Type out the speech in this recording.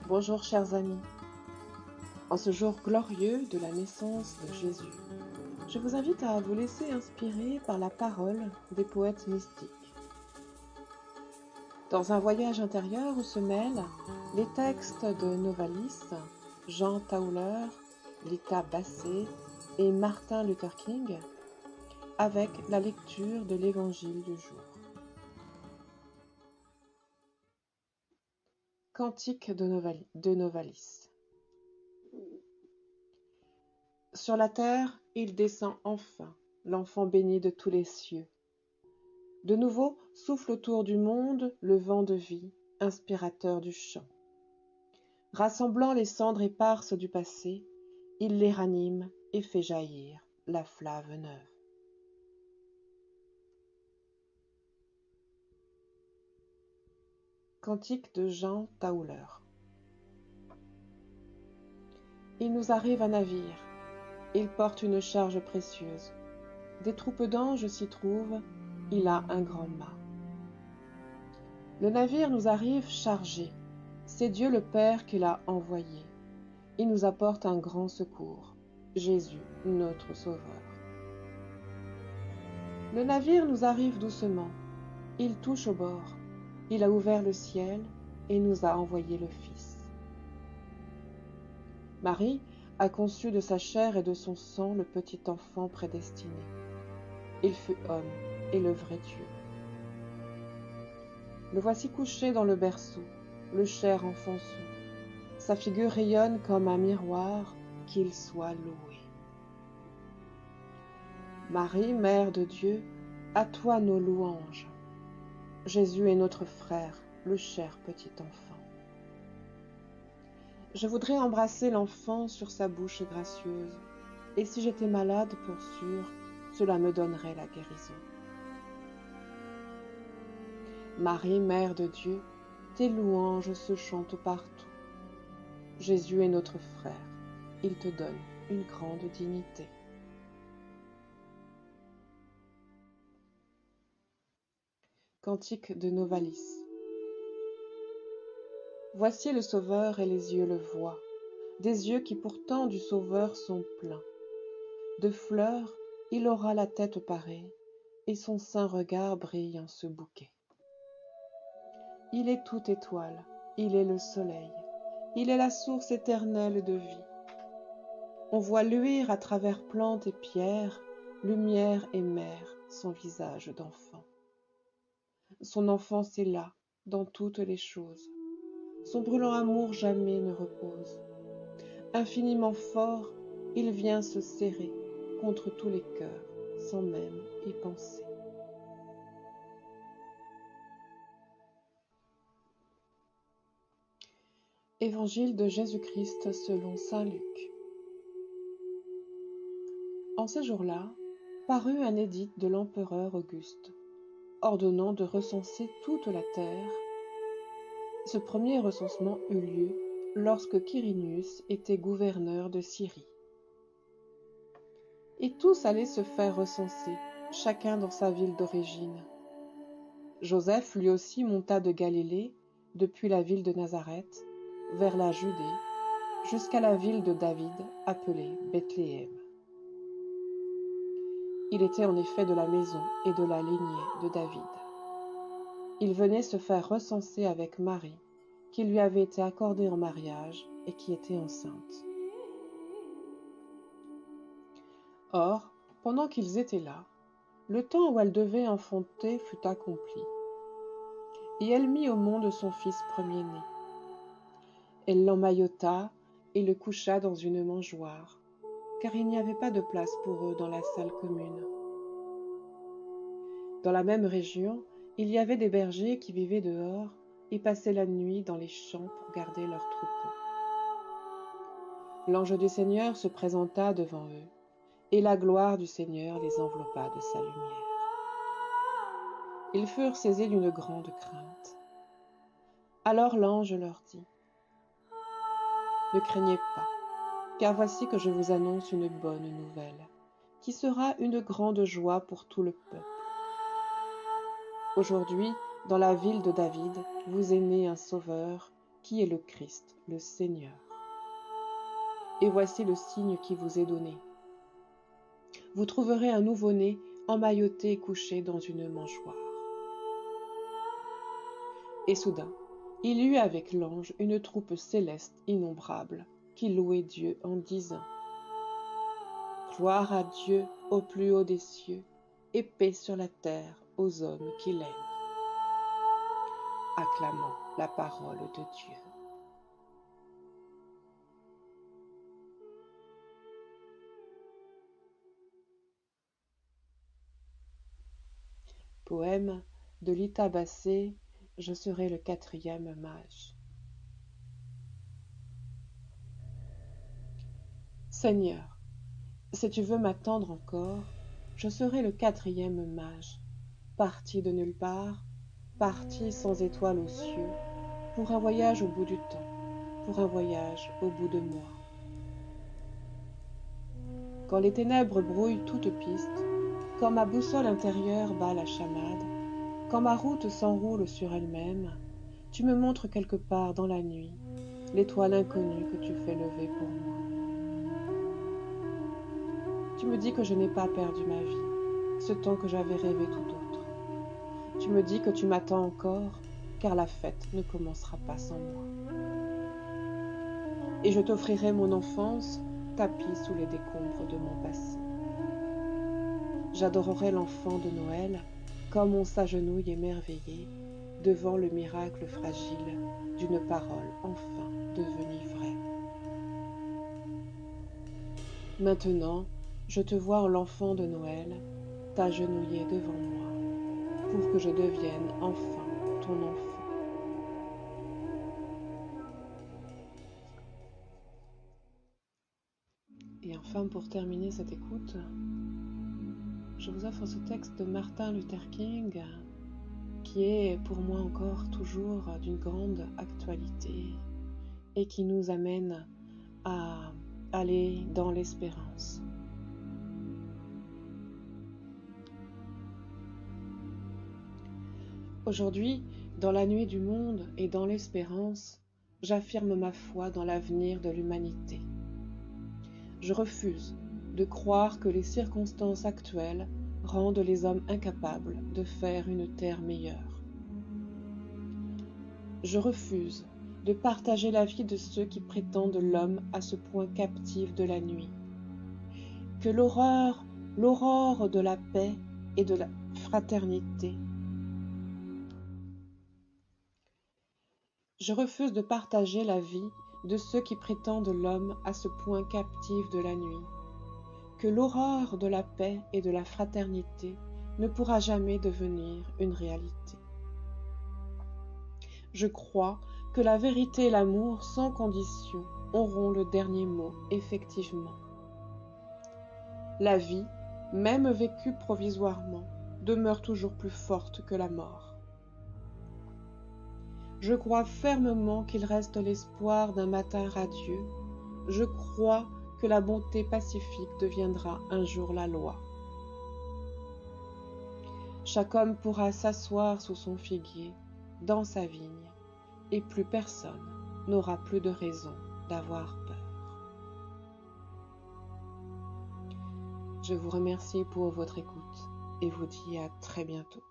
Bonjour chers amis, en ce jour glorieux de la naissance de Jésus, je vous invite à vous laisser inspirer par la parole des poètes mystiques. Dans un voyage intérieur où se mêlent les textes de Novalis, Jean Tauler, Lita Bassé et Martin Luther King, avec la lecture de l'Évangile du jour. Cantique de Novalis. Sur la terre, il descend enfin, l'enfant béni de tous les cieux. De nouveau souffle autour du monde le vent de vie, inspirateur du chant. Rassemblant les cendres éparses du passé, il les ranime et fait jaillir la flave neuve. Cantique de Jean Tauler. Il nous arrive un navire, il porte une charge précieuse. Des troupes d'anges s'y trouvent, il a un grand mât. Le navire nous arrive chargé, c'est Dieu le Père qui l'a envoyé. Il nous apporte un grand secours, Jésus, notre Sauveur. Le navire nous arrive doucement, il touche au bord, il a ouvert le ciel et nous a envoyé le Fils. Marie a conçu de sa chair et de son sang le petit enfant prédestiné. Il fut homme et le vrai Dieu. Le voici couché dans le berceau, le cher enfant sou. Sa figure rayonne comme un miroir, qu'il soit loué. Marie, Mère de Dieu, à toi nos louanges. Jésus est notre frère, le cher petit enfant. Je voudrais embrasser l'enfant sur sa bouche gracieuse, et si j'étais malade pour sûr, cela me donnerait la guérison. Marie, Mère de Dieu, tes louanges se chantent partout. Jésus est notre frère, il te donne une grande dignité. Cantique de Novalis. Voici le Sauveur et les yeux le voient, des yeux qui pourtant du Sauveur sont pleins. De fleurs, il aura la tête parée, et son saint regard brille en ce bouquet. Il est toute étoile, il est le soleil, il est la source éternelle de vie. On voit luire à travers plantes et pierres, lumière et mer, son visage d'enfant. Son enfance est là, dans toutes les choses. Son brûlant amour jamais ne repose. Infiniment fort, il vient se serrer contre tous les cœurs, sans même y penser. Évangile de Jésus-Christ selon saint Luc. En ces jours-là, parut un édit de l'empereur Auguste, ordonnant de recenser toute la terre. Ce premier recensement eut lieu lorsque Quirinius était gouverneur de Syrie. Et tous allaient se faire recenser, chacun dans sa ville d'origine. Joseph lui aussi monta de Galilée, depuis la ville de Nazareth, vers la Judée, jusqu'à la ville de David, appelée Bethléem. Il était en effet de la maison et de la lignée de David. Il venait se faire recenser avec Marie, qui lui avait été accordée en mariage et qui était enceinte. Or, pendant qu'ils étaient là, le temps où elle devait enfanter fut accompli. Et elle mit au monde son fils premier-né. Elle l'emmaillota et le coucha dans une mangeoire, car il n'y avait pas de place pour eux dans la salle commune. Dans la même région, il y avait des bergers qui vivaient dehors et passaient la nuit dans les champs pour garder leurs troupeaux. L'ange du Seigneur se présenta devant eux, et la gloire du Seigneur les enveloppa de sa lumière. Ils furent saisis d'une grande crainte. Alors l'ange leur dit : « Ne craignez pas, car voici que je vous annonce une bonne nouvelle, qui sera une grande joie pour tout le peuple. Aujourd'hui, dans la ville de David, vous est né un Sauveur, qui est le Christ, le Seigneur. Et voici le signe qui vous est donné. Vous trouverez un nouveau-né emmailloté et couché dans une mangeoire. Et soudain, il y eut avec l'ange une troupe céleste innombrable qui louait Dieu en disant : Gloire à Dieu au plus haut des cieux, et paix sur la terre aux hommes qui l'aiment. Acclamons la parole de Dieu. Poème de Lita Bassé, je serai le 4e mage. Seigneur, si tu veux m'attendre encore, je serai le 4e mage, parti de nulle part, parti sans étoile aux cieux, pour un voyage au bout du temps, pour un voyage au bout de moi. Quand les ténèbres brouillent toute piste, quand ma boussole intérieure bat la chamade, quand ma route s'enroule sur elle-même, tu me montres quelque part dans la nuit l'étoile inconnue que tu fais lever pour moi. Tu me dis que je n'ai pas perdu ma vie, ce temps que j'avais rêvé tout autre. Tu me dis que tu m'attends encore, car la fête ne commencera pas sans moi. Et je t'offrirai mon enfance, tapie sous les décombres de mon passé. J'adorerai l'enfant de Noël, comme on s'agenouille émerveillé devant le miracle fragile d'une parole enfin devenue vraie. Maintenant, je te vois en l'enfant de Noël, t'agenouiller devant moi, pour que je devienne enfin ton enfant. Et enfin, pour terminer cette écoute, je vous offre ce texte de Martin Luther King, qui est pour moi encore toujours d'une grande actualité et qui nous amène à aller dans l'espérance. Aujourd'hui, dans la nuit du monde et dans l'espérance, j'affirme ma foi dans l'avenir de l'humanité. Je refuse de croire que les circonstances actuelles rendent les hommes incapables de faire une terre meilleure. Je refuse de partager la vie de ceux qui prétendent l'homme à ce point captif de la nuit. Que l'aurore de la paix et de la fraternité. Je refuse de partager la vie de ceux qui prétendent l'homme à ce point captif de la nuit. Que l'aurore de la paix et de la fraternité ne pourra jamais devenir une réalité. Je crois que la vérité et l'amour sans condition auront le dernier mot, effectivement. La vie, même vécue provisoirement, demeure toujours plus forte que la mort. Je crois fermement qu'il reste l'espoir d'un matin radieux. Je crois que la bonté pacifique deviendra un jour la loi. Chaque homme pourra s'asseoir sous son figuier, dans sa vigne, et plus personne n'aura plus de raison d'avoir peur. Je vous remercie pour votre écoute et vous dis à très bientôt.